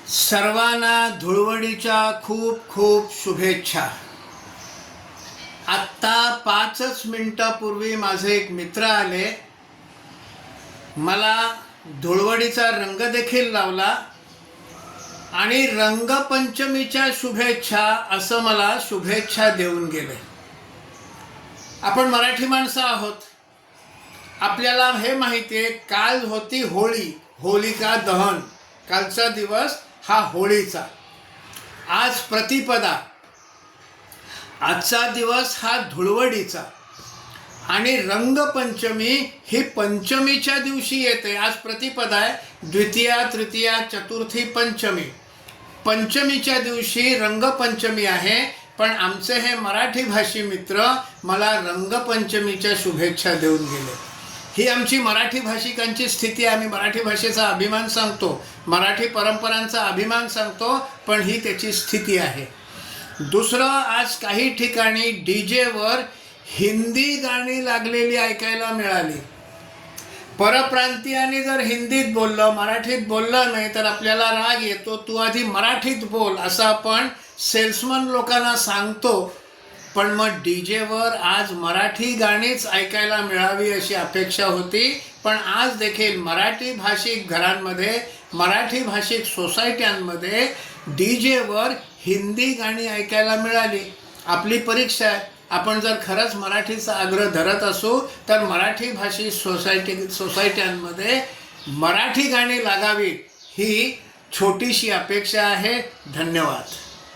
सर्वांना धुळवडीच्या खूप खूप शुभेच्छा. आत्ता 5 मिनिटापूर्वी माझे एक मित्र आले, मला धुळवडीचा रंग देखील लावला आणि रंगपंचमीच्या शुभेच्छा असं मला शुभेच्छा देऊन गेले. आपण मराठी माणसं आहोत, आपल्याला हे माहिती आहे, काल होती होळी, होलिका दहन, कालचा दिवस हा होळीचा. आज प्रतिपदा, आजचा दिवस हा धुळवडीचा आणि रंगपंचमी ही पंचमीच्या दिवशी येते. आज प्रतिपदा आहे, द्वितीया तृतीया चतुर्थी पंचमी. पंचमीच्या दिवशी रंगपंचमी आहे. पण आमचे हे मराठी भाषी मित्र मला रंगपंचमीच्या शुभेच्छा देऊन गेले. ही आमची मराठी भाषिकांची स्थिती आहे. आम्ही मराठी भाषेचा अभिमान सांगतो, मराठी परंपरांचा अभिमान सांगतो, पण ही त्याची स्थिती आहे. दुसरं, आज काही ठिकाणी डीजेवर हिंदी गाणी लागलेली ऐकायला मिळाली. परप्रांतीयांनी जर हिंदीत बोललं, मराठीत बोललं नाही तर आपल्याला राग येतो. तू आधी मराठीत बोल असं आपण सेल्समन लोकांना सांगतो. पण मग डीजेवर आज मराठी गाणीच ऐकायला मिळावी अशी अपेक्षा होती. पण आज देखील मराठी भाषिक घरांमध्ये, मराठी भाषिक सोसायट्यांमध्ये डीजेवर हिंदी गाणी ऐकायला मिळाली. आपली परीक्षा आहे. आपण जर खरंच मराठीचा आग्रह धरत असू तर मराठी भाषिक सोसायट्यांमध्ये मराठी गाणी लागावीत ही छोटीशी अपेक्षा आहे. धन्यवाद.